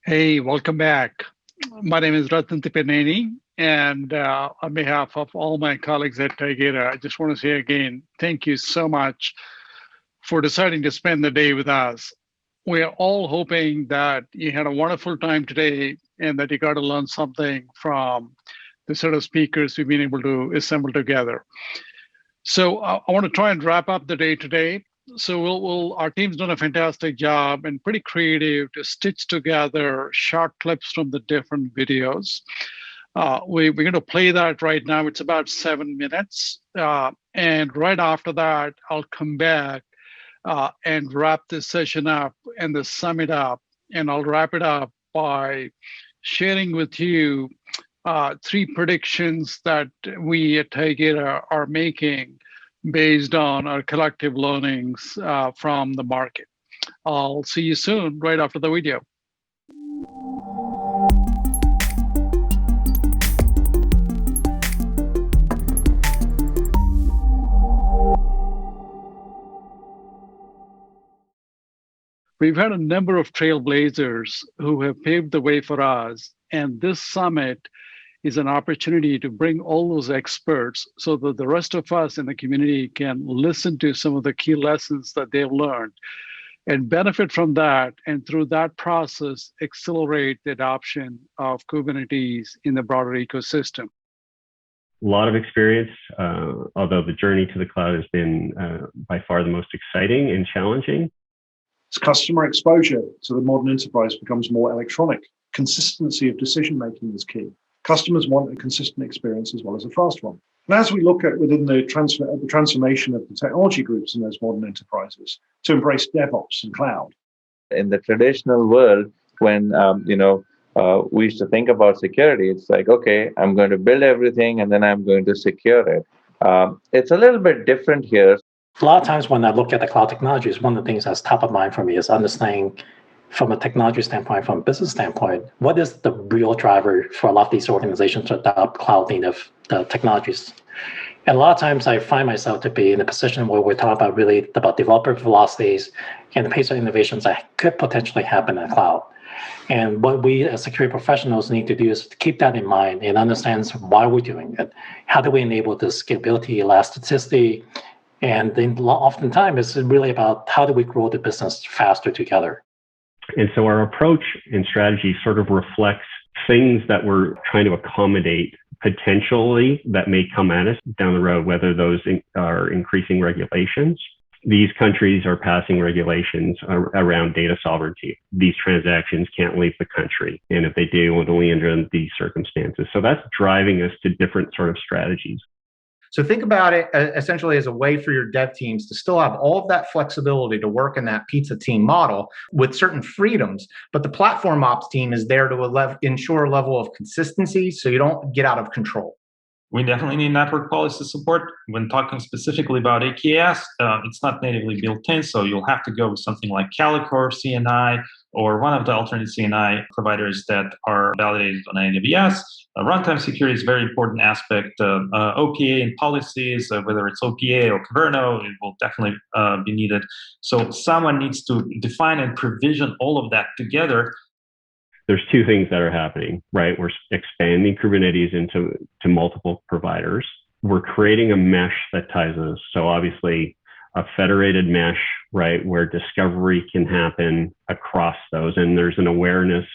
Hey, welcome back. My name is Ratan Tipirneni, and on behalf of all my colleagues at Tigera, I just want to say again, thank you so much for deciding to spend the day with us. We are all hoping that you had a wonderful time today and that you got to learn something from the sort of speakers we've been able to assemble together. So I want to try and wrap up the day today. So our team's done a fantastic job and pretty creative to stitch together short clips from the different videos. We're going to play that right now. It's about 7 minutes. And right after that, I'll come back and wrap this session up and the sum it up. And I'll wrap it up by sharing with you 3 predictions that we at Tigera are making based on our collective learnings from the market. I'll see you soon, right after the video. We've had a number of trailblazers who have paved the way for us, and this summit is an opportunity to bring all those experts so that the rest of us in the community can listen to some of the key lessons that they've learned and benefit from that, and through that process, accelerate the adoption of Kubernetes in the broader ecosystem. A lot of experience, although the journey to the cloud has been by far the most exciting and challenging. As customer exposure to the modern enterprise becomes more electronic, consistency of decision-making is key. Customers want a consistent experience as well as a fast one. And as we look at within the transformation of the technology groups in those modern enterprises to embrace DevOps and cloud. In the traditional world, when we used to think about security, it's like, okay, I'm going to build everything and then I'm going to secure it. It's a little bit different here. A lot of times when I look at the cloud technologies, one of the things that's top of mind for me is understanding from a technology standpoint, from a business standpoint, what is the real driver for a lot of these organizations to adopt cloud native technologies? And a lot of times I find myself to be in a position where we're talking about really about developer velocities and the pace of innovations that could potentially happen in the cloud. And what we as security professionals need to do is to keep that in mind and understand why we're doing it. How do we enable the scalability, elasticity? And then oftentimes it's really about how do we grow the business faster together. And so our approach and strategy sort of reflects things that we're trying to accommodate potentially that may come at us down the road, whether those are increasing regulations. These countries are passing regulations around data sovereignty. These transactions can't leave the country. And if they do, it's only under these circumstances. So that's driving us to different sort of strategies. So think about it essentially as a way for your dev teams to still have all of that flexibility to work in that pizza team model with certain freedoms, but the platform ops team is there to ensure a level of consistency so you don't get out of control. We definitely need network policy support. When talking specifically about AKS, it's not natively built in, so you'll have to go with something like Calico or CNI or one of the alternate CNI providers that are validated on AWS. Runtime security is a very important aspect. OPA and policies, whether it's OPA or Kubernetes, it will definitely be needed. So someone needs to define and provision all of that together. There's 2 things that are happening, right? We're expanding Kubernetes into multiple providers. We're creating a mesh that ties us. So obviously a federated mesh, right, where discovery can happen across those. And there's an awareness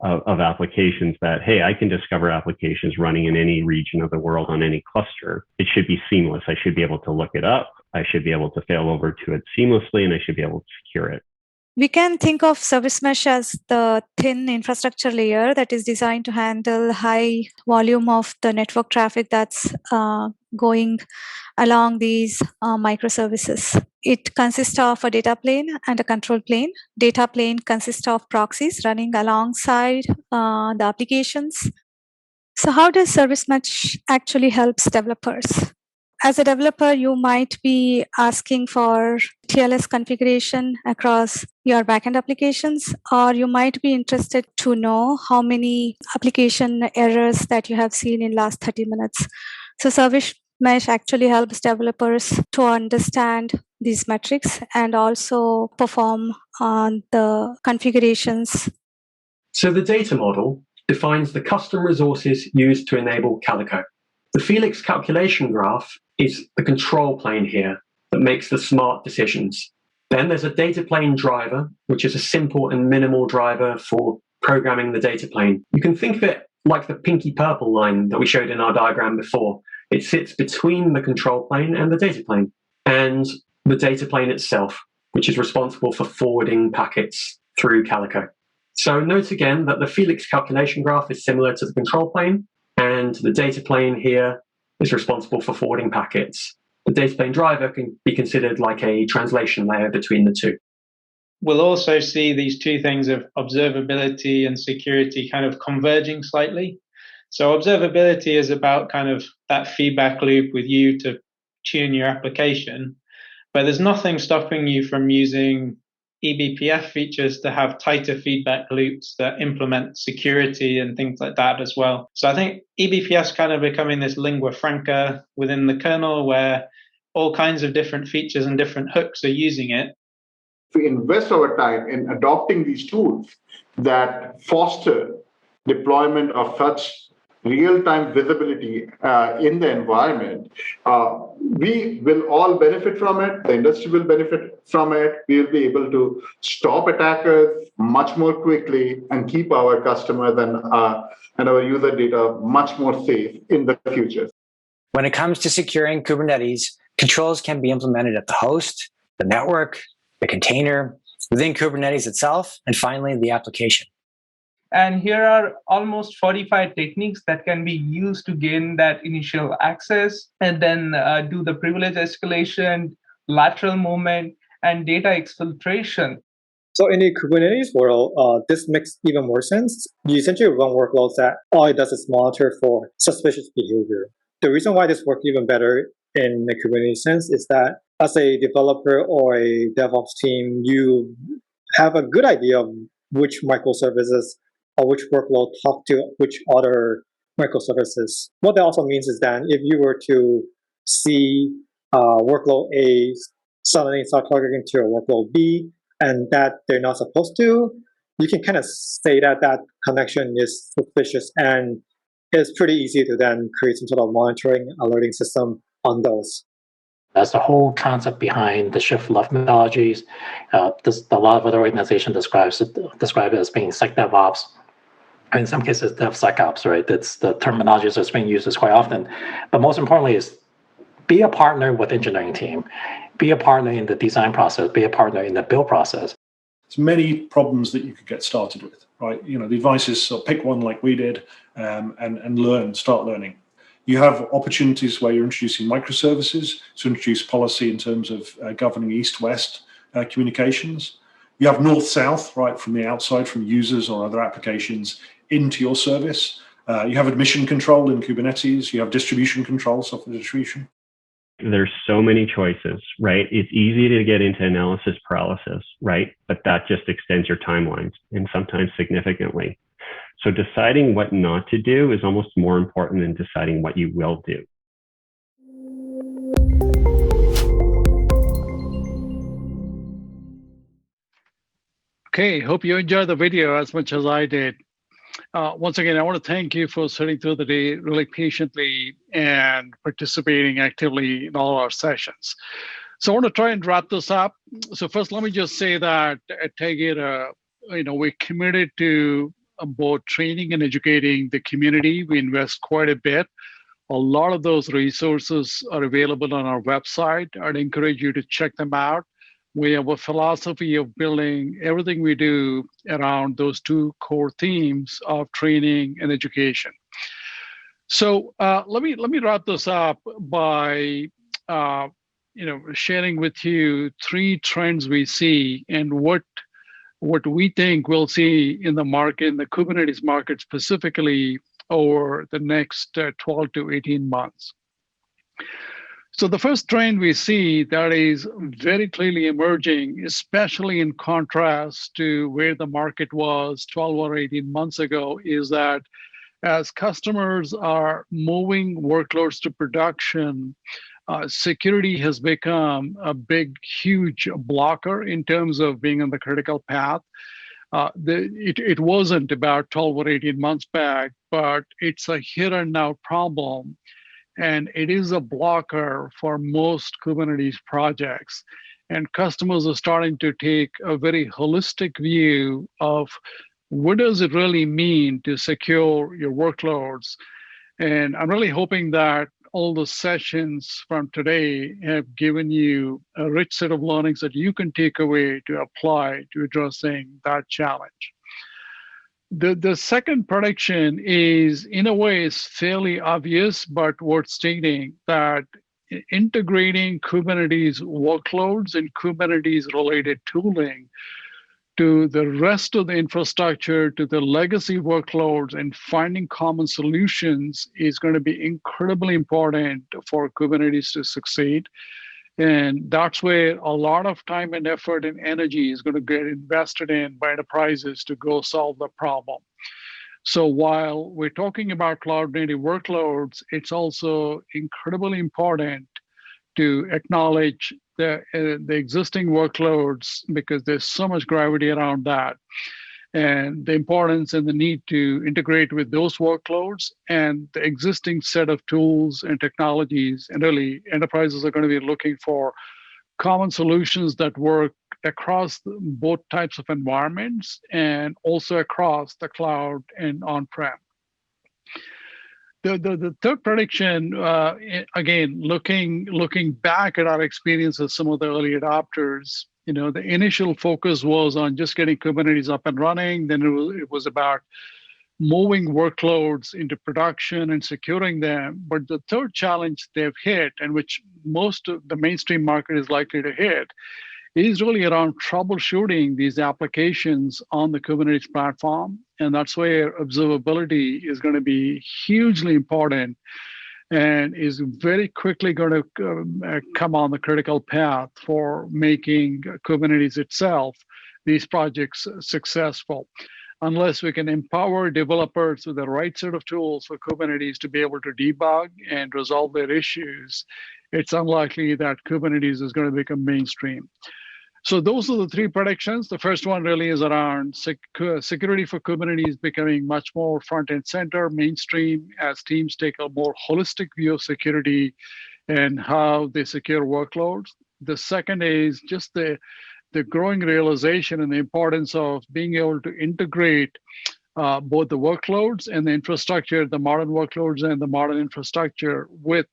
of applications that, hey, I can discover applications running in any region of the world on any cluster. It should be seamless. I should be able to look it up. I should be able to fail over to it seamlessly, and I should be able to secure it. We can think of service mesh as the thin infrastructure layer that is designed to handle high volume of the network traffic that's going along these microservices. It consists of a data plane and a control plane. Data plane consists of proxies running alongside the applications. So how does service mesh actually helps developers? As a developer, you might be asking for TLS configuration across your backend applications, or you might be interested to know how many application errors that you have seen in last 30 minutes. So service mesh actually helps developers to understand these metrics and also perform on the configurations So the data model defines the custom resources used to enable Calico. The Felix calculation graph is the control plane here that makes the smart decisions. Then there's a data plane driver, which is a simple and minimal driver for programming the data plane. You can think of it like the pinky purple line that we showed in our diagram before. It sits between the control plane and the data plane, and the data plane itself, which is responsible for forwarding packets through Calico. So note again that the Felix calculation graph is similar to the control plane, and the data plane here is responsible for forwarding packets. The data plane driver can be considered like a translation layer between the two. We'll also see these two things of observability and security kind of converging slightly. So observability is about kind of that feedback loop with you to tune your application, but there's nothing stopping you from using eBPF features to have tighter feedback loops that implement security and things like that as well. So I think eBPF is kind of becoming this lingua franca within the kernel where all kinds of different features and different hooks are using it. We invest our time in adopting these tools that foster deployment of such real-time visibility in the environment. We will all benefit from it. The industry will benefit from it. We will be able to stop attackers much more quickly and keep our customers and our user data much more safe in the future. When it comes to securing Kubernetes, controls can be implemented at the host, the network, the container, within Kubernetes itself, and finally, the application. And here are almost 45 techniques that can be used to gain that initial access and then do the privilege escalation, lateral movement, and data exfiltration. So in the Kubernetes world, this makes even more sense. You essentially run workloads that all it does is monitor for suspicious behavior. The reason why this works even better in the Kubernetes sense is that as a developer or a DevOps team, you have a good idea of which microservices or which workload talk to which other microservices. What that also means is that if you were to see workload A suddenly start targeting to a workload B and that they're not supposed to, you can kind of say that that connection is suspicious, and it's pretty easy to then create some sort of monitoring alerting system on those. That's the whole concept behind the shift left methodologies. A lot of other organizations describe it as being SecDevOps. In some cases, DevSecOps, right? That's the terminology that's being used quite often. But most importantly is be a partner with engineering team. Be a partner in the design process. Be a partner in the build process. There's many problems that you could get started with, right? You know, the advice is pick one like we did and start learning. You have opportunities where you're introducing microservices to introduce policy in terms of governing east-west communications. You have north-south, right, from the outside, from users or other applications into your service. You have admission control in Kubernetes. You have distribution control, software distribution. There's so many choices, right? It's easy to get into analysis paralysis, right? But that just extends your timelines, and sometimes significantly. So deciding what not to do is almost more important than deciding what you will do. Okay, hope you enjoyed the video as much as I did. Once again, I want to thank you for sitting through the day really patiently and participating actively in all our sessions. So I want to try and wrap this up. So first, let me just say that at Tigera, we're committed to both training and educating the community. We invest quite a bit. A lot of those resources are available on our website. I'd encourage you to check them out. We have a philosophy of building everything we do around those two core themes of training and education. So let me wrap this up by sharing with you three trends we see and what we think we'll see in the market, in the Kubernetes market specifically, over the next 12 to 18 months. So the first trend we see that is very clearly emerging, especially in contrast to where the market was 12 or 18 months ago, is that as customers are moving workloads to production, security has become a big, huge blocker in terms of being on the critical path. It wasn't about 12 or 18 months back, but it's a here and now problem. And it is a blocker for most Kubernetes projects. And customers are starting to take a very holistic view of what does it really mean to secure your workloads. And I'm really hoping that all the sessions from today have given you a rich set of learnings that you can take away to apply to addressing that challenge. The second prediction is, in a way, is fairly obvious, but worth stating that integrating Kubernetes workloads and Kubernetes-related tooling to the rest of the infrastructure, to the legacy workloads, and finding common solutions is going to be incredibly important for Kubernetes to succeed. And that's where a lot of time and effort and energy is going to get invested in by enterprises to go solve the problem. So while we're talking about cloud native workloads, it's also incredibly important to acknowledge the existing workloads, because there's so much gravity around that, and the importance and the need to integrate with those workloads and the existing set of tools and technologies. And really, enterprises are going to be looking for common solutions that work across both types of environments and also across the cloud and on-prem. The third prediction, again, looking back at our experience with some of the early adopters, the initial focus was on just getting Kubernetes up and running. Then it was about moving workloads into production and securing them. But the third challenge they've hit, and which most of the mainstream market is likely to hit, is really around troubleshooting these applications on the Kubernetes platform. And that's where observability is going to be hugely important and is very quickly going to come on the critical path for making Kubernetes itself, these projects, successful. Unless we can empower developers with the right set of tools for Kubernetes to be able to debug and resolve their issues, it's unlikely that Kubernetes is going to become mainstream. So those are the three predictions. The first one really is around security for Kubernetes becoming much more front and center, mainstream, as teams take a more holistic view of security and how they secure workloads. The second is just the growing realization and the importance of being able to integrate both the workloads and the infrastructure, the modern workloads and the modern infrastructure with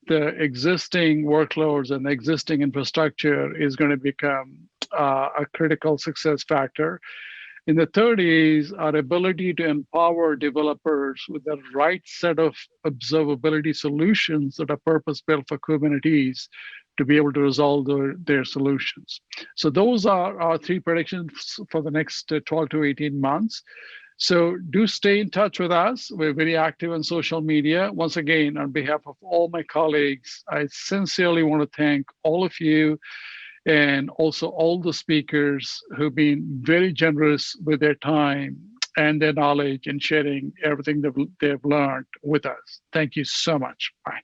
the existing workloads and the existing infrastructure is going to become a critical success factor. And the third is our ability to empower developers with the right set of observability solutions that are purpose-built for Kubernetes to be able to resolve their solutions. So those are our three predictions for the next 12 to 18 months. So do stay in touch with us. We're very active on social media. Once again, on behalf of all my colleagues, I sincerely want to thank all of you and also all the speakers who've been very generous with their time and their knowledge and sharing everything that they've learned with us. Thank you so much. Bye.